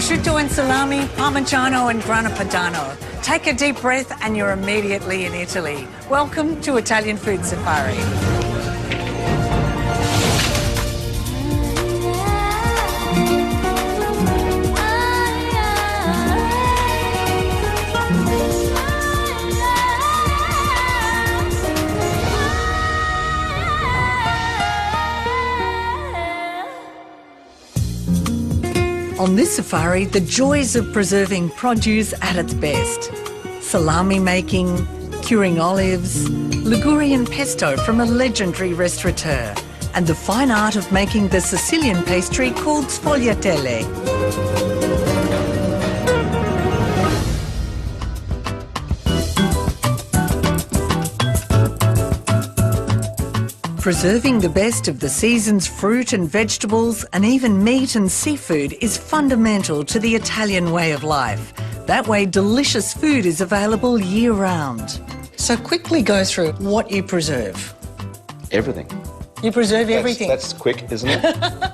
prosciutto and salami, parmigiano and grana padano. Take a deep breath and you're immediately in Italy. Welcome to Italian Food Safari. On this safari, the joys of preserving produce at its best. Salami making, curing olives, Ligurian pesto from a legendary restaurateur, and the fine art of making the Sicilian pastry called sfogliatelle. Preserving the best of the season's fruit and vegetables and even meat and seafood is fundamental to the Italian way of life. That way, delicious food is available year-round. So quickly go through what you preserve. Everything. You preserve everything? That's quick, isn't it?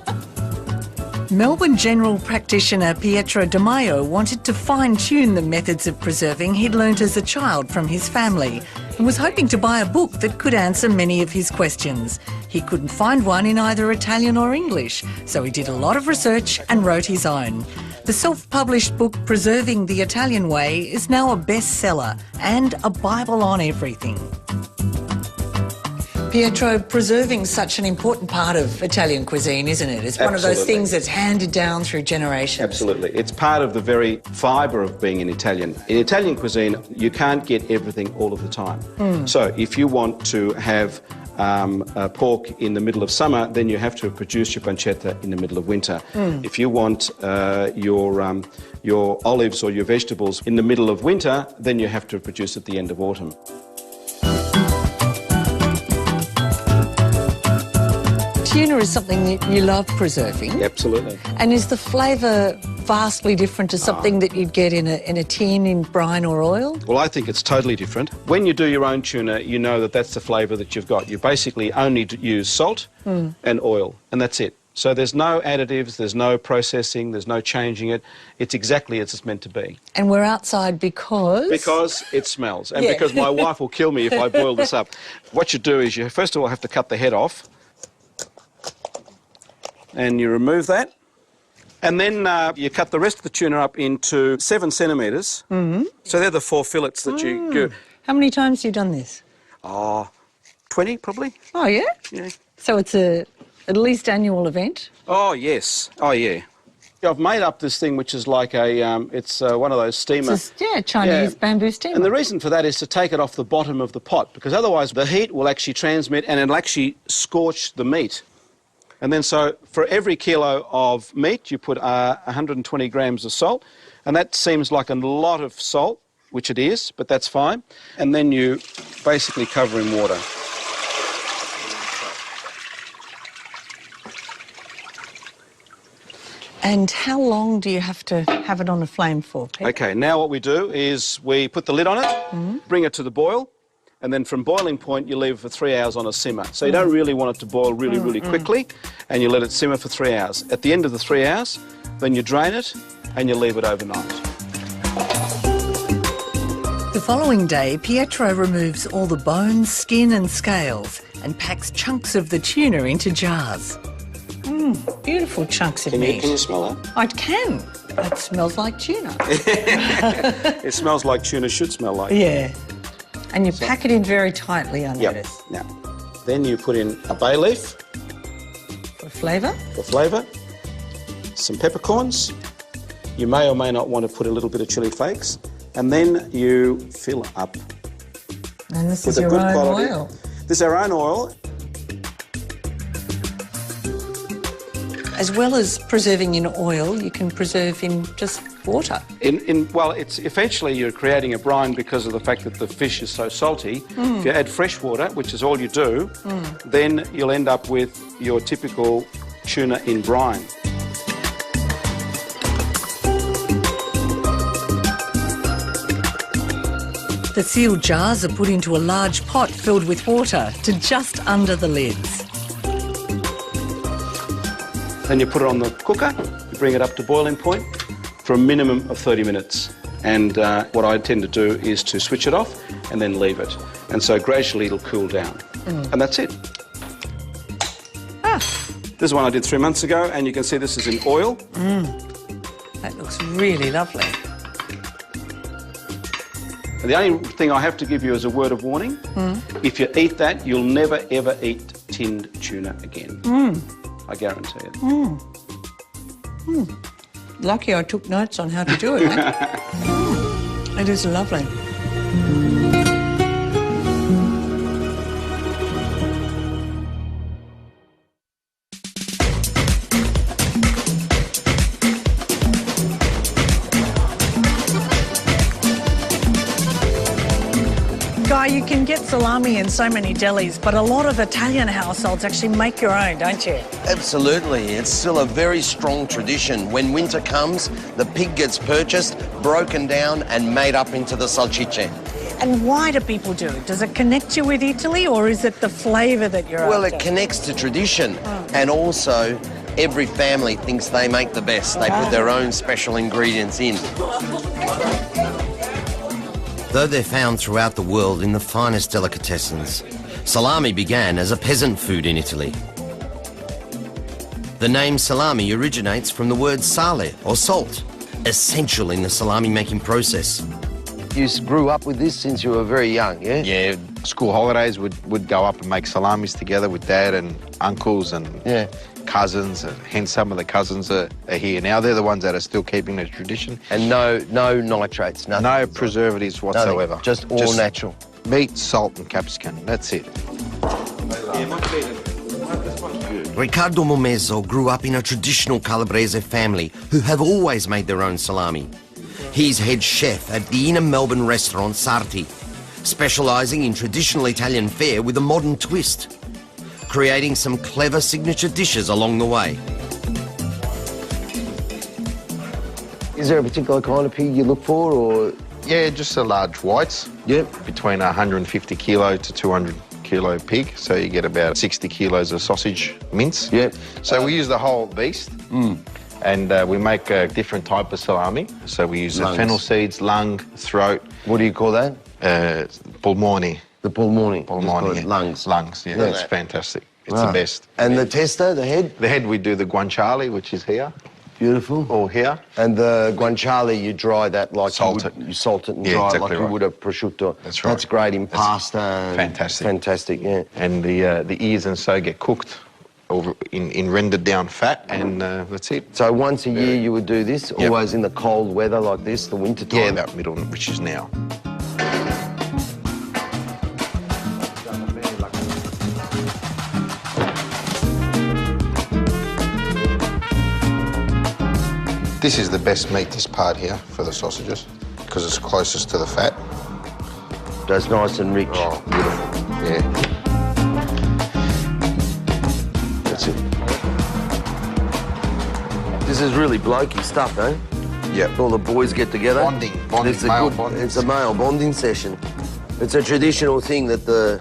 Melbourne general practitioner Pietro Di Maio wanted to fine-tune the methods of preserving he'd learnt as a child from his family and was hoping to buy a book that could answer many of his questions. He couldn't find one in either Italian or English, so he did a lot of research and wrote his own. The self-published book Preserving the Italian Way is now a bestseller and a Bible on everything. Pietro, preserving's such an important part of Italian cuisine, isn't it? It's one of those things that's handed down through generations. Absolutely. It's part of the very fibre of being an Italian. In Italian cuisine, you can't get everything all of the time. So if you want to have pork in the middle of summer, then you have to produce your pancetta in the middle of winter. If you want your olives or your vegetables in the middle of winter, then you have to produce at the end of autumn. Tuna is something that you love preserving. Absolutely. And is the flavour vastly different to something that you'd get in a tin in brine or oil? Well, I think it's totally different. When you do your own tuna, you know that that's the flavour that you've got. You basically only use salt and oil, and that's it. So there's no additives, there's no processing, there's no changing it. It's exactly as it's meant to be. And we're outside because? Because it smells, and because my wife will kill me if I boil this up. What you do is you first of all have to cut the head off, and you remove that, and then you cut the rest of the tuna up into 7 centimetres. So they're the 4 fillets that you do. How many times have you done this? 20 probably. Oh, yeah? Yeah. So it's at least annual event? Oh, yes. Oh, yeah. I've made up this thing which is like it's one of those steamer... Chinese bamboo steamer. And the reason for that is to take it off the bottom of the pot, because otherwise the heat will actually transmit and it'll actually scorch the meat. And then so for every kilo of meat, you put 120 grams of salt, and that seems like a lot of salt, which it is, but that's fine. And then you basically cover in water. And how long do you have to have it on a flame for, Pete? Okay, now what we do is we put the lid on it, bring it to the boil, and then from boiling point you leave it for 3 hours on a simmer. So you don't really want it to boil really quickly, and you let it simmer for 3 hours. At the end of the 3 hours, then you drain it and you leave it overnight. The following day, Pietro removes all the bones, skin and scales and packs chunks of the tuna into jars. Beautiful chunks of meat. Can you smell that? I can. That smells like tuna. It smells like tuna should smell like. Yeah. And you pack it in very tightly, I notice. Now, then you put in a bay leaf. For flavour? For flavour. Some peppercorns. You may or may not want to put a little bit of chilli flakes. And then you fill up. And this is your own oil? This is our own oil. As well as preserving in oil, you can preserve in just water. Well, it's eventually you're creating a brine because of the fact that the fish is so salty. If you add fresh water, which is all you do, then you'll end up with your typical tuna in brine. The sealed jars are put into a large pot filled with water to just under the lids. Then you put it on the cooker, you bring it up to boiling point, for a minimum of 30 minutes. And what I tend to do is to switch it off and then leave it. And so gradually it'll cool down. And that's it. This is one I did 3 months ago, and you can see this is in oil. That looks really lovely. The only thing I have to give you as a word of warning, if you eat that, you'll never, ever eat tinned tuna again. I guarantee it. Lucky I took notes on how to do it. Eh? It is lovely. Guy, you can get salami in so many delis, but a lot of Italian households actually make your own, don't you? Absolutely. It's still a very strong tradition. When winter comes, the pig gets purchased, broken down and made up into the salsicce. And why do people do it? Does it connect you with Italy, or is it the flavour that you're Well, after? it connects to tradition, and also every family thinks they make the best. They put their own special ingredients in. Though they're found throughout the world in the finest delicatessens, salami began as a peasant food in Italy. The name salami originates from the word sale, or salt, essential in the salami making process. You grew up with this since you were very young, yeah? Yeah, school holidays would go up and make salamis together with Dad and uncles and cousins, and hence some of the cousins are here now. They're the ones that are still keeping the tradition. And no nitrates, nothing. No preservatives whatsoever. Nothing, just all natural. Meat, salt and capsicum, that's it. Riccardo Momezzo grew up in a traditional Calabrese family who have always made their own salami. He's head chef at the inner Melbourne restaurant Sarti, specialising in traditional Italian fare with a modern twist, creating some clever signature dishes along the way. Is there a particular kind of pig you look for, or...? Yeah, just the large whites. Yep. Between 150 kilo to 200 kilo pig, so you get about 60 kilos of sausage mince. Yep. So we use the whole beast. And we make a different type of salami. So we use the fennel seeds, lung, throat. What do you call that? Pulmoni. The pulmoni. Pulmoni, yeah. Lungs. Lungs, yeah. That's fantastic. It's the best. And the testa, the head? The head, we do the guanciale, which is here. Beautiful. Or here. And the guanciale, you dry that like Salt it. You salt it and Yeah, dry exactly it like you right. would a prosciutto. That's right. That's great in pasta. fantastic. Fantastic, yeah. And the ears and so get cooked over in rendered down fat, and that's it. So once a year you would do this, Yep. always in the cold weather like this, the winter time? Yeah, about middle, which is now. This is the best meat, this part here, for the sausages, because it's closest to the fat. That's nice and rich. Oh, beautiful, yeah. That's it. This is really blokey stuff, eh? Yep. All the boys get together. Bonding, It's a male good, bonding. It's a male bonding session. It's a traditional thing that the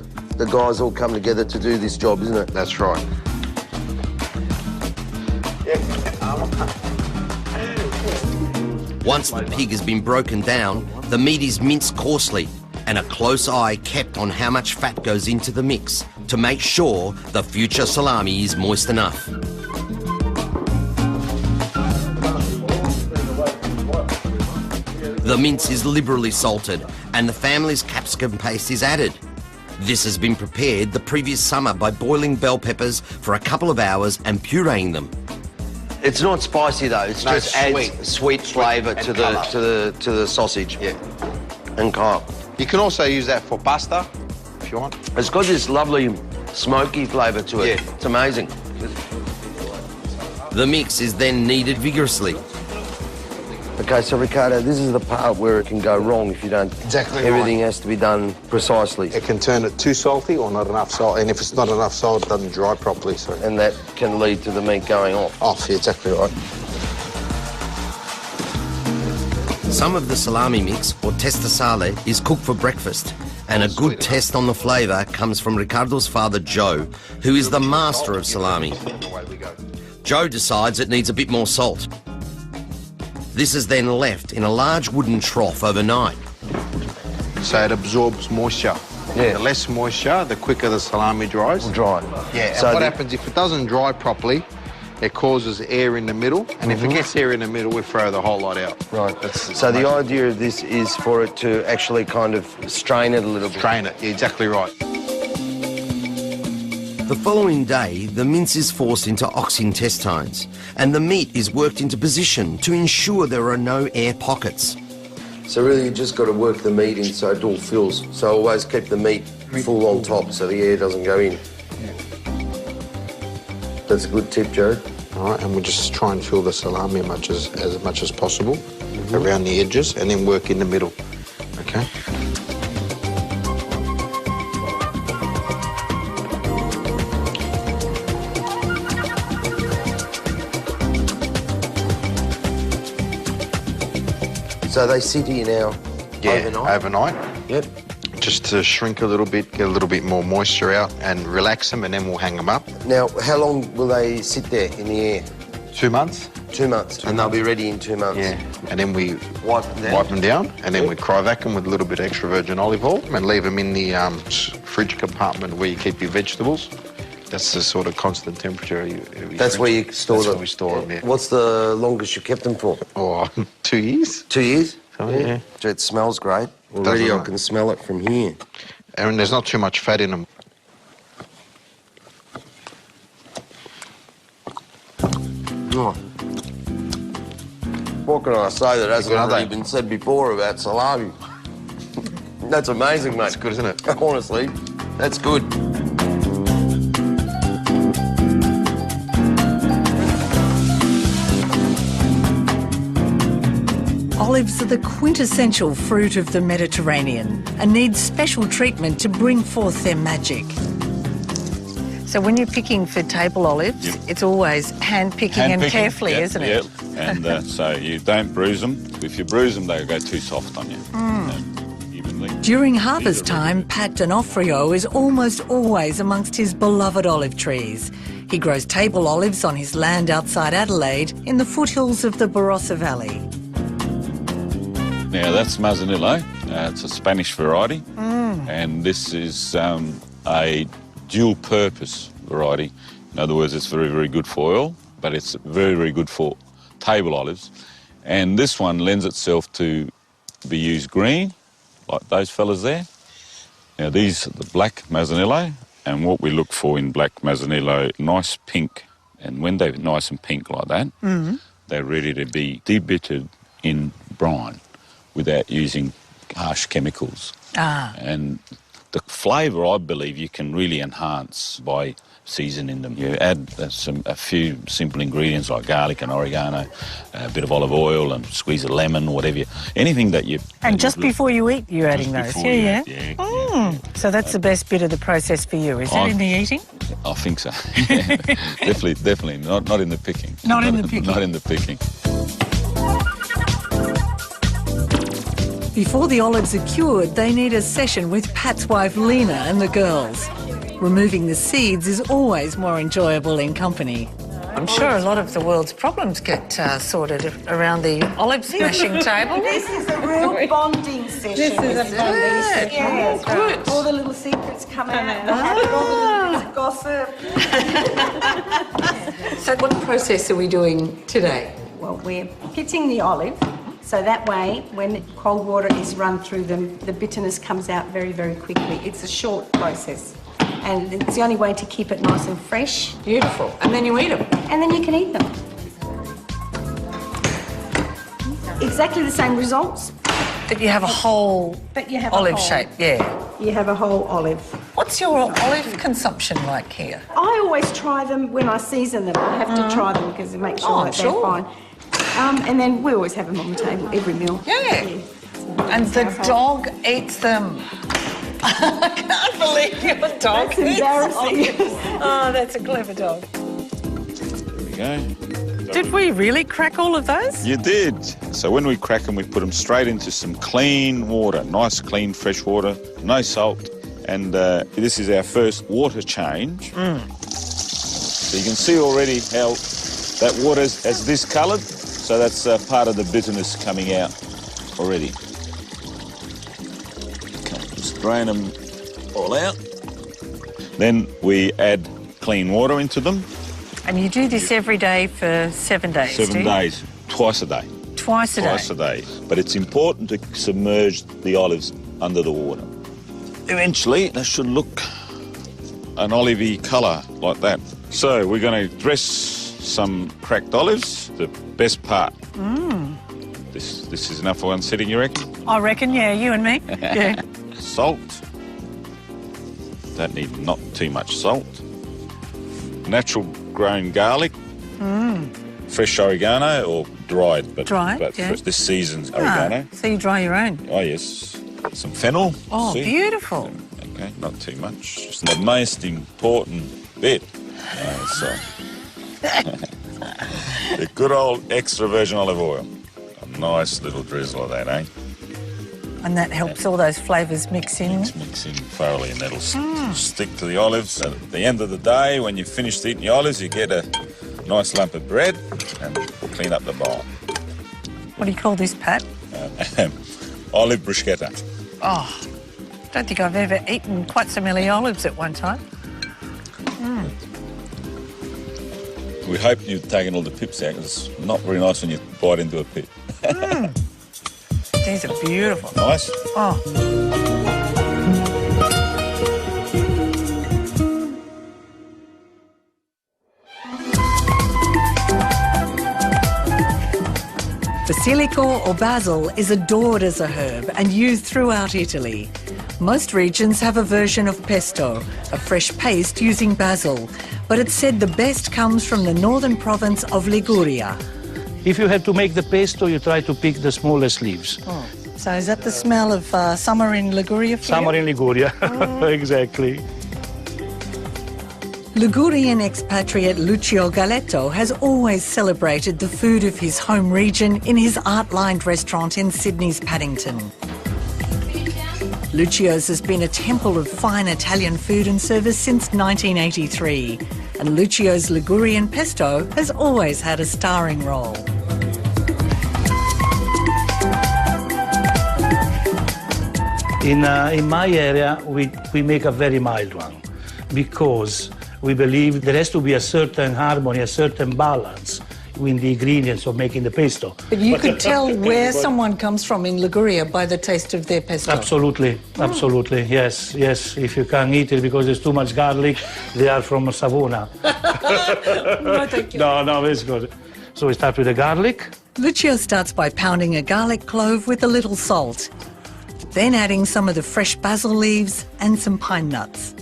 guys all come together to do this job, isn't it? That's right. Once the pig has been broken down, the meat is minced coarsely and a close eye kept on how much fat goes into the mix to make sure the future salami is moist enough. The mince is liberally salted and the family's capsicum paste is added. This has been prepared the previous summer by boiling bell peppers for a couple of hours and pureeing them. It's not spicy though. It's No, just it's adds sweet flavour and to colour. the sausage. Yeah. And colour. You can also use that for pasta, if you want. It's got this lovely smoky flavour to it. Yeah. It's amazing. The mix is then kneaded vigorously. Okay, so Ricardo, this is the part where it can go wrong if you don't... Exactly right. Everything has to be done precisely. It can turn it too salty or not enough salt, and if it's not enough salt, it doesn't dry properly. So And that can lead to the meat going off. off, yeah, exactly right. Some of the salami mix, or testa sale, is cooked for breakfast. And a good test on the flavour comes from Ricardo's father, Joe, who is the master of salami. Away we go. Joe decides it needs a bit more salt. This is then left in a large wooden trough overnight. So it absorbs moisture. Yeah. The less moisture, the quicker the salami dries. Dry. Yeah, So and what happens if it doesn't dry properly, it causes air in the middle, and if it gets air in the middle, we throw the whole lot out. Right. So the idea of this is for it to actually kind of strain it a little bit. Strain it, you're exactly right. The following day, the mince is forced into ox intestines, and the meat is worked into position to ensure there are no air pockets. So really, you just got to work the meat in so it all fills. So always keep the meat full on top so the air doesn't go in. That's a good tip, Joe. All right, and we'll just try and fill the salami as much as possible around the edges, and then work in the middle. Okay. So they sit here now overnight? Overnight. Yep. Just to shrink a little bit, get a little bit more moisture out, and relax them, and then we'll hang them up. Now, how long will they sit there in the air? 2 months. 2 months. And they'll be ready in 2 months? Yeah. And then we wipe them down, and then we cryovac them with a little bit of extra virgin olive oil and leave them in the fridge compartment where you keep your vegetables. That's the sort of constant temperature. That's where you store them? That's where we store them, yeah. What's the longest you kept them for? Oh, 2 years. 2 years? Oh, yeah. It smells great. Already I can smell it from here. And there's not too much fat in them. Oh. What can I say that hasn't already been said before about salami? That's amazing, mate. That's good, isn't it? Honestly, that's good. Olives are the quintessential fruit of the Mediterranean and need special treatment to bring forth their magic. So when you're picking for table olives, it's always hand-picking and carefully, isn't it? And so you don't bruise them. If you bruise them, they'll go too soft on you. Evenly. During harvest time, Pat D'Onofrio is almost always amongst his beloved olive trees. He grows table olives on his land outside Adelaide in the foothills of the Barossa Valley. Now, that's Mazanillo. It's a Spanish variety. And this is a dual-purpose variety. In other words, it's very, very good for oil, but it's very, very good for table olives. And this one lends itself to be used green, like those fellas there. Now, these are the black Mazanillo, and what we look for in black Mazanillo, nice pink. And when they're nice and pink like that, they're ready to be debitted in brine without using harsh chemicals. And the flavour, I believe, you can really enhance by seasoning them. You add a few simple ingredients like garlic and oregano, a bit of olive oil and squeeze a lemon, whatever. Anything that you... And just before you eat, you're adding those? Yeah. So that's the best bit of the process for you, is it, in the eating? I think so. Definitely. Not in the picking. Not in the picking. Not in the picking. Before the olives are cured, they need a session with Pat's wife Lena and the girls. Removing the seeds is always more enjoyable in company. I'm sure a lot of the world's problems get sorted around the olive smashing table. This is a real bonding session. This is a bonding session. Yeah, good. All the little secrets come out. All the little bits of gossip. So what process are we doing today? Well, we're pitting the olive, so that way, when cold water is run through them, the bitterness comes out very, very quickly. It's a short process, and it's the only way to keep it nice and fresh. Beautiful. And then you eat them. And then you can eat them. Exactly the same results. But you have a whole olive shape, You have a whole olive. What's your olive consumption like here? I always try them when I season them. I have to try them because it makes sure that they're fine. And then we always have them on the table every meal. Yeah. And the dog eats them. I can't believe your dog That's embarrassing. Oh, that's a clever dog. There we go. Did we really crack all of those? You did. So when we crack them, we put them straight into some clean water, nice, clean, fresh water, no salt. And this is our first water change. So you can see already how that water has discoloured. So that's part of the bitterness coming out already. Okay, just drain them all out. Then we add clean water into them. And you do this every day for 7 days, 7 days, twice a day. Twice a day? Twice a day. But it's important to submerge the olives under the water. Eventually, they should look an olivey colour like that. So we're going to dress some cracked olives, the best part. This is enough for one sitting, you reckon? I reckon, yeah, you and me. Yeah. Salt. Don't need not too much salt. Natural grown garlic. Fresh oregano or dried, but Dried, yeah. this season's oregano. So you dry your own? Oh yes. Some fennel. Oh, see? beautiful. Okay, not too much. Just the most important bit. The good old extra virgin olive oil. A nice little drizzle of that, eh? And that helps all those flavours mix in. Mix in thoroughly, and that'll stick to the olives. And at the end of the day, when you've finished eating the olives, you get a nice lump of bread and clean up the bowl. What do you call this, Pat? Olive bruschetta. Oh, don't think I've ever eaten quite so many olives at one time. We hope you've taken all the pips out, because it's not very nice when you bite into a pip. These are beautiful. Nice. Oh. Basilico or basil is adored as a herb and used throughout Italy. Most regions have a version of pesto, a fresh paste using basil, but it's said the best comes from the northern province of Liguria. If you have to make the pesto, you try to pick the smallest leaves. Oh. So is that the smell of summer in Liguria for Summer you? in Liguria, exactly. Ligurian expatriate Lucio Galetto has always celebrated the food of his home region in his art-lined restaurant in Sydney's Paddington. Lucio's has been a temple of fine Italian food and service since 1983, and Lucio's Ligurian pesto has always had a starring role. In my area, we make a very mild one because we believe there has to be a certain harmony, a certain balance in the ingredients of making the pesto. But you could tell where someone comes from in Liguria by the taste of their pesto. Absolutely, absolutely, yes, yes. If you can't eat it because there's too much garlic, they are from Savona. No, thank you. No, it's good. So we start with the garlic. Lucio starts by pounding a garlic clove with a little salt, then adding some of the fresh basil leaves and some pine nuts.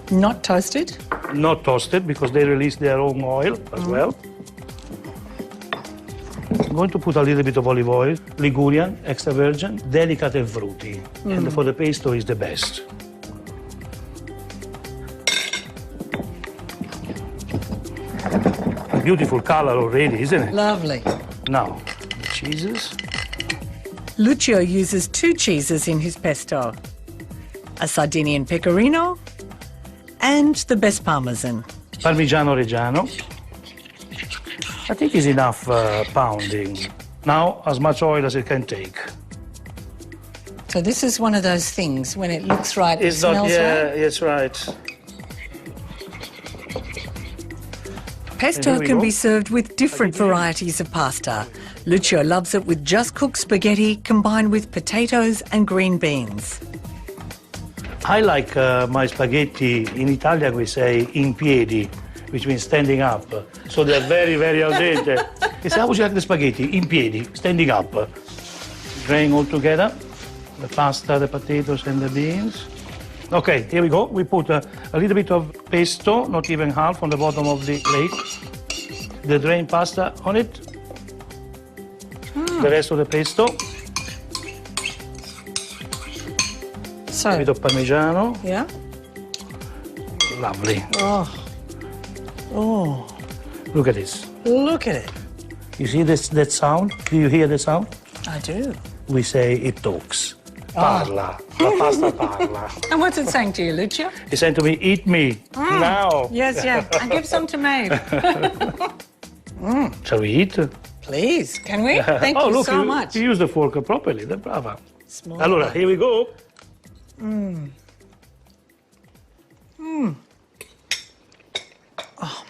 Not toasted? Not toasted because they release their own oil as well. I'm going to put a little bit of olive oil, Ligurian, extra virgin, delicate and fruity. And for the pesto is the best. A beautiful color already, isn't it? Lovely. Now, the cheeses. Lucio uses 2 cheeses in his pesto, a Sardinian pecorino and the best Parmesan. Parmigiano Reggiano. I think is enough pounding. Now, as much oil as it can take. So this is one of those things, when it looks right, it It's not, smells yeah, right. it's right. Pesto Here we can go. be served with different varieties of pasta. Lucio loves it with just cooked spaghetti combined with potatoes and green beans. I like my spaghetti, in Italian we say in piedi, which means standing up. So they're very, very al dente. They say, how would you like the spaghetti? In piedi, standing up. Drain all together, the pasta, the potatoes and the beans. Okay, here we go. We put a little bit of pesto, not even half, on the bottom of the plate. The drained pasta on it. The rest of the pesto. So, A bit of Parmigiano. yeah. Lovely. Oh, Look at this. look at it. You see that sound? Do you hear the sound? I do. We say it talks. Parla. La pasta parla. And what's it saying to you, Lucio? He said to me, eat me now. Yes, yeah. And give some to me. Shall we eat? Please, can we? Thank oh, you look, so much. You use the fork properly. Brava. Small. Allora, here we go. Oh,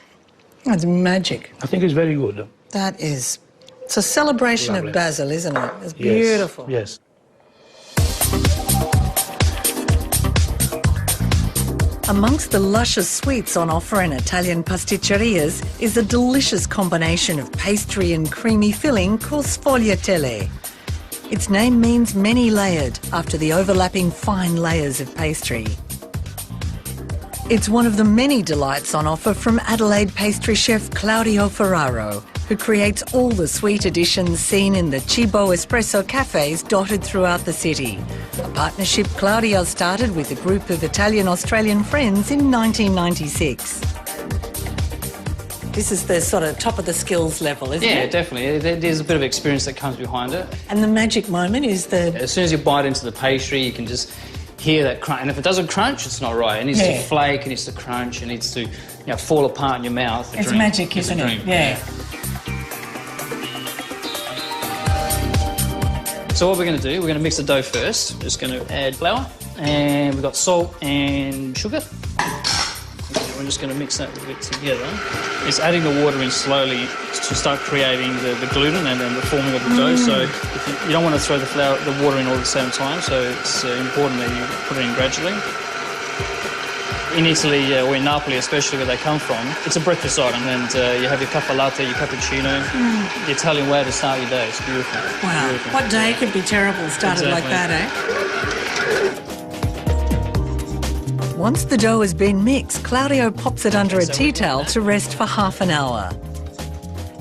that's magic. I think it's very good. That is. It's a celebration Lovely. of basil, isn't it? It's Yes, beautiful. Yes. Amongst the luscious sweets on offer in Italian pasticcerias is a delicious combination of pastry and creamy filling called sfogliatelle. Its name means many-layered, after the overlapping fine layers of pastry. It's one of the many delights on offer from Adelaide pastry chef Claudio Ferraro, who creates all the sweet additions seen in the Cibo Espresso cafes dotted throughout the city. A partnership Claudio started with a group of Italian-Australian friends in 1996. This is the sort of top of the skills level, isn't Yeah, it? definitely. There's a bit of experience that comes behind it. And the magic moment is the... As soon as you bite into the pastry, you can just hear that crunch. And if it doesn't crunch, it's not right. It needs Yeah. to flake, it needs to crunch, it needs to fall apart in your mouth. It's magic, isn't it? Yeah. So what we're going to do, we're going to mix the dough first. We're just going to add flour, and we've got salt and sugar. We're just going to mix that a bit together. It's adding the water in slowly to start creating the gluten and then the forming of the dough. So if you don't want to throw the water in all at the same time, so it's important that you put it in gradually. In Italy, or in Napoli especially, where they come from, it's a breakfast item, and you have your caffè latte, your cappuccino, the Italian way to start your day. It's beautiful. Wow. Beautiful. What day could be terrible started like that, eh? Once the dough has been mixed, Claudio pops it under a tea towel to rest for half an hour.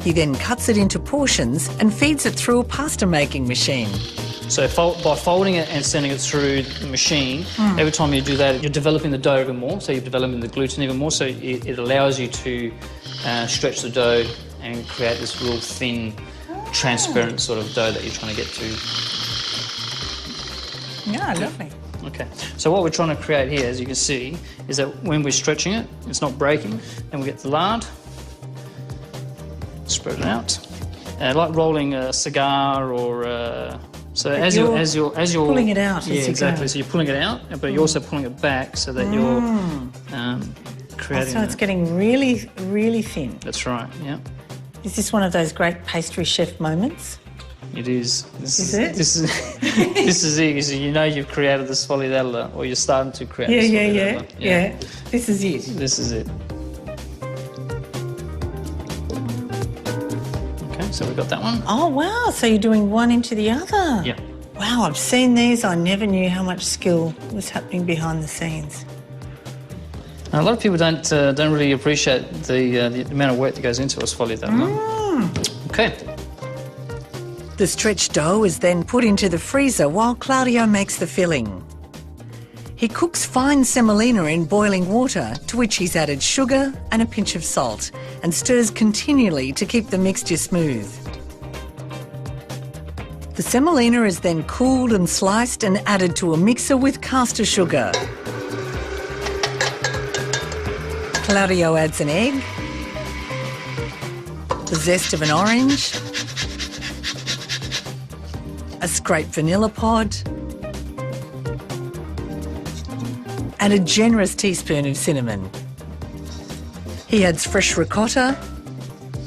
He then cuts it into portions and feeds it through a pasta-making machine. So by folding it and sending it through the machine, every time you do that, you're developing the dough even more, so you're developing the gluten even more, so it allows you to stretch the dough and create this real thin, transparent sort of dough that you're trying to get to. Yeah, lovely. Okay, so what we're trying to create here, as you can see, is that when we're stretching it, it's not breaking, and we get the lard, spread it out, like rolling a cigar or. So as you're pulling it out, yeah, exactly. So you're pulling it out, but you're also pulling it back so that you're creating. So it's getting really, really thin. That's right. Yeah, Is this one of those great pastry chef moments? it is. Is it? This is this is it. So you know you've created the sfogliatella, or you're starting to create. the sfogliatella. Yeah. This is it. This is it. Okay, so we've got that one. Oh, wow. So you're doing one into the other. Yeah. Wow, I've seen these. I never knew how much skill was happening behind the scenes. Now, a lot of people don't really appreciate the amount of work that goes into a sfogliatella. Okay. The stretched dough is then put into the freezer while Claudio makes the filling. He cooks fine semolina in boiling water, to which he's added sugar and a pinch of salt, and stirs continually to keep the mixture smooth. The semolina is then cooled and sliced and added to a mixer with caster sugar. Claudio adds an egg, the zest of an orange, a scraped vanilla pod, and a generous teaspoon of cinnamon. He adds fresh ricotta,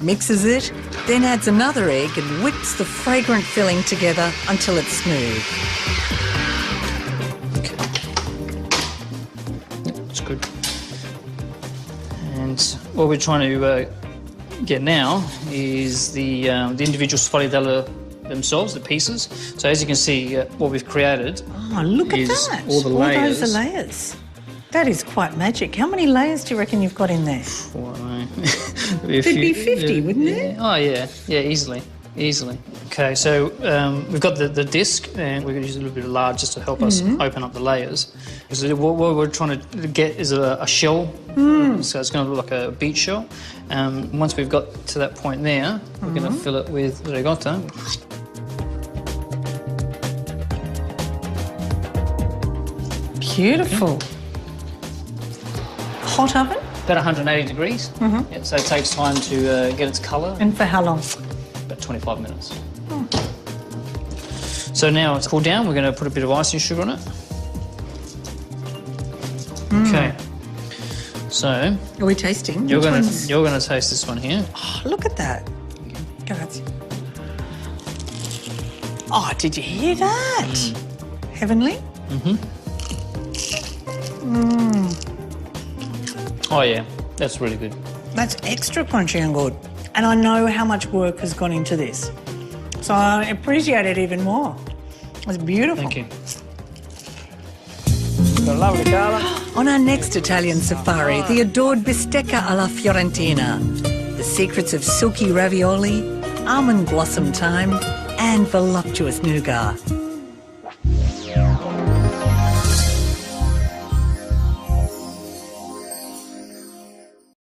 mixes it, then adds another egg and whips the fragrant filling together until it's smooth. That's good. And what we're trying to get now is the individual sfogliatella themselves, the pieces. So as you can see, what we've created Oh, look at is that. all the layers. All those are layers. That is quite magic. How many layers do you reckon you've got in there? There'd be 50, wouldn't there? Oh, yeah. Yeah, easily. Easily. Okay, so we've got the disc, and we're going to use a little bit of lard just to help us open up the layers. So what we're trying to get is a shell. So it's going to look like a beach shell. Once we've got to that point there, we're going to fill it with ricotta. Beautiful. Hot oven? About 180 degrees. Yeah, so it takes time to get its colour. And for how long? About 25 minutes. So now it's cooled down. We're going to put a bit of icing sugar on it. Okay. So Are we tasting? you're Which going one's- to taste this one here. Oh, look at that. Grazie. Oh, did you hear that? Heavenly? Oh yeah, that's really good. That's extra crunchy and good. And I know how much work has gone into this. So I appreciate it even more. It's beautiful. Thank you. Lovely, Carla. On our next Italian safari, the adored bistecca alla Fiorentina, the secrets of silky ravioli, almond blossom thyme, and voluptuous nougat.